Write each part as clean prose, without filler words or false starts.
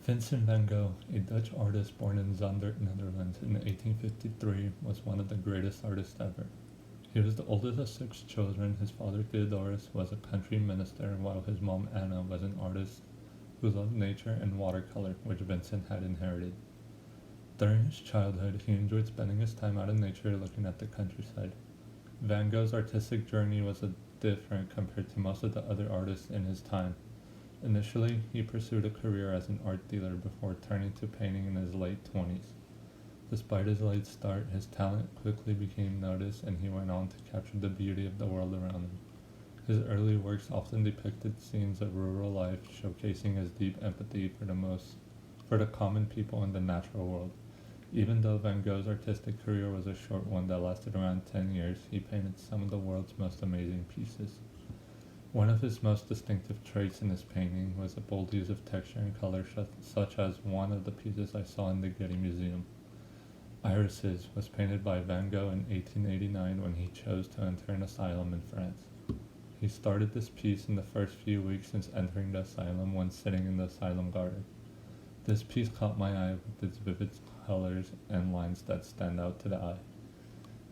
Vincent van Gogh, a Dutch artist born in Zundert, Netherlands in 1853, was one of the greatest artists ever. He was the oldest of six children. His father Theodorus was a country minister, while his mom Anna was an artist who loved nature and watercolor, which Vincent had inherited. During his childhood, he enjoyed spending his time out in nature looking at the countryside. Van Gogh's artistic journey was different compared to most of the other artists in his time. Initially, he pursued a career as an art dealer before turning to painting in his late 20s. Despite his late start, his talent quickly became noticed and he went on to capture the beauty of the world around him. His early works often depicted scenes of rural life, showcasing his deep empathy for the common people in the natural world. Even though Van Gogh's artistic career was a short one that lasted around 10 years, he painted some of the world's most amazing pieces. One of his most distinctive traits in his painting was a bold use of texture and color, such as one of the pieces I saw in the Getty Museum. Irises was painted by Van Gogh in 1889 when he chose to enter an asylum in France. He started this piece in the first few weeks since entering the asylum when sitting in the asylum garden. This piece caught my eye with its vivid colors and lines that stand out to the eye.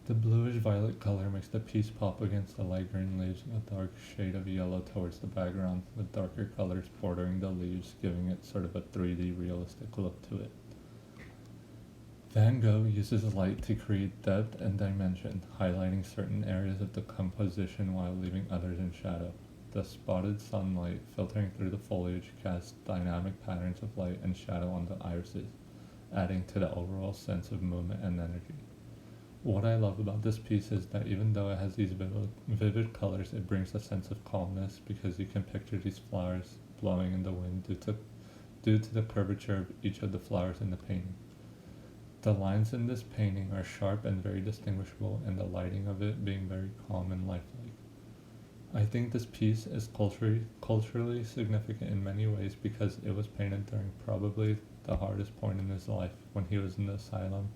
The bluish violet color makes the piece pop against the light green leaves, a dark shade of yellow towards the background, with darker colors bordering the leaves, giving it sort of a 3D realistic look to it. Van Gogh uses light to create depth and dimension, highlighting certain areas of the composition while leaving others in shadow. The spotted sunlight filtering through the foliage casts dynamic patterns of light and shadow on the irises, adding to the overall sense of movement and energy. What I love about this piece is that even though it has these vivid colors, it brings a sense of calmness because you can picture these flowers blowing in the wind due to the curvature of each of the flowers in the painting. The lines in this painting are sharp and very distinguishable, and the lighting of it being very calm and lifelike. I think this piece is culturally significant in many ways because it was painted during probably the hardest point in his life when he was in the asylum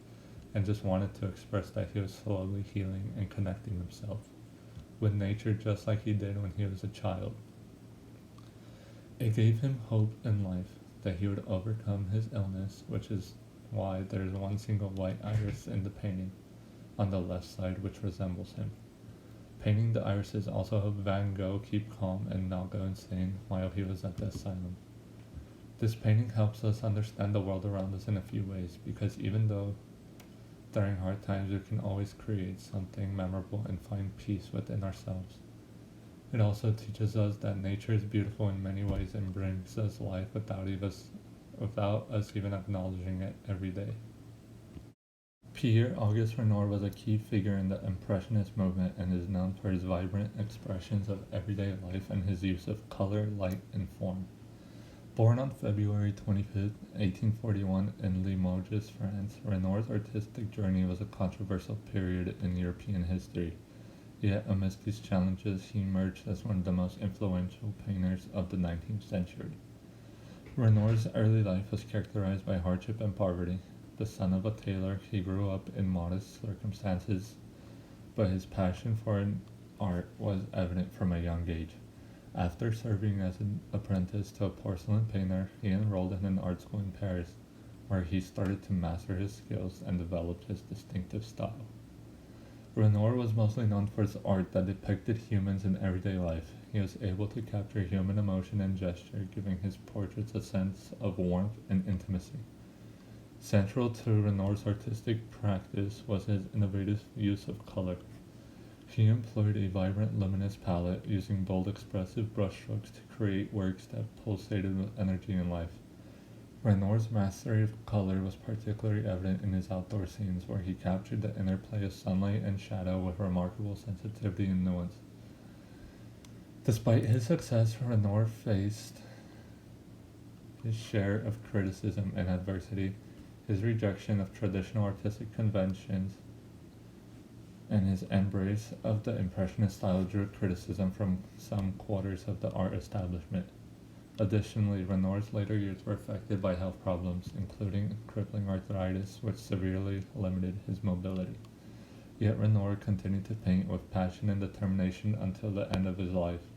and just wanted to express that he was slowly healing and connecting himself with nature just like he did when he was a child. It gave him hope in life that he would overcome his illness, which is why there is one single white iris in the painting on the left side which resembles him. Painting the irises also helped Van Gogh keep calm and not go insane while he was at the asylum. This painting helps us understand the world around us in a few ways because even though during hard times we can always create something memorable and find peace within ourselves. It also teaches us that nature is beautiful in many ways and brings us life without us even acknowledging it every day. Pierre-Auguste Renoir was a key figure in the Impressionist movement and is known for his vibrant expressions of everyday life and his use of color, light, and form. Born on February 25, 1841 in Limoges, France, Renoir's artistic journey was a controversial period in European history. Yet amidst these challenges, he emerged as one of the most influential painters of the 19th century. Renoir's early life was characterized by hardship and poverty. The son of a tailor, he grew up in modest circumstances, but his passion for art was evident from a young age. After serving as an apprentice to a porcelain painter, he enrolled in an art school in Paris, where he started to master his skills and developed his distinctive style. Renoir was mostly known for his art that depicted humans in everyday life. He was able to capture human emotion and gesture, giving his portraits a sense of warmth and intimacy. Central to Renoir's artistic practice was his innovative use of color. He employed a vibrant luminous palette, using bold expressive brushstrokes to create works that pulsated with energy and life. Renoir's mastery of color was particularly evident in his outdoor scenes, where he captured the interplay of sunlight and shadow with remarkable sensitivity and nuance. Despite his success, Renoir faced his share of criticism and adversity. His rejection of traditional artistic conventions and his embrace of the Impressionist style drew criticism from some quarters of the art establishment. Additionally, Renoir's later years were affected by health problems, including crippling arthritis, which severely limited his mobility. Yet Renoir continued to paint with passion and determination until the end of his life.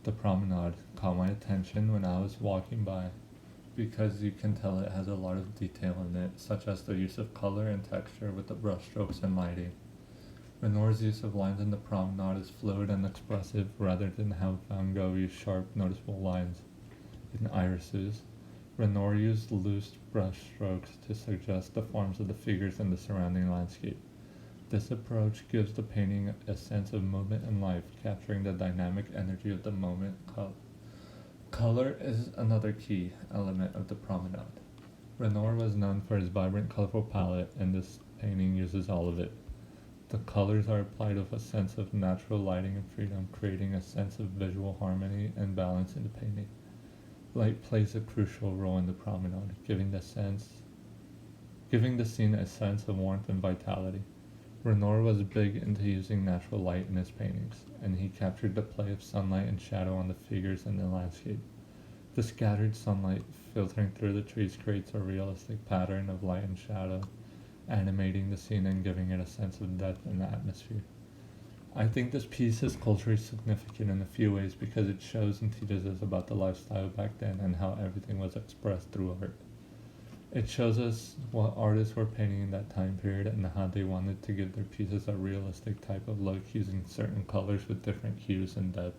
The promenade caught my attention when I was walking by. because you can tell it has a lot of detail in it, such as the use of color and texture with the brushstrokes and lighting. Renoir's use of lines in the promenade is fluid and expressive rather than how Van Gogh used sharp, noticeable lines in irises. Renoir used loose brushstrokes to suggest the forms of the figures in the surrounding landscape. This approach gives the painting a sense of movement and life, capturing the dynamic energy of the moment. Color is another key element of the promenade. Renoir was known for his vibrant, colorful palette, and this painting uses all of it. The colors are applied with a sense of natural lighting and freedom, creating a sense of visual harmony and balance in the painting. Light plays a crucial role in the promenade, giving the scene a sense of warmth and vitality. Renoir was big into using natural light in his paintings, and he captured the play of sunlight and shadow on the figures in the landscape. The scattered sunlight filtering through the trees creates a realistic pattern of light and shadow, animating the scene and giving it a sense of depth and atmosphere. I think this piece is culturally significant in a few ways because it shows and teaches us about the lifestyle back then and how everything was expressed through art. It shows us what artists were painting in that time period and how they wanted to give their pieces a realistic type of look using certain colors with different hues and depth.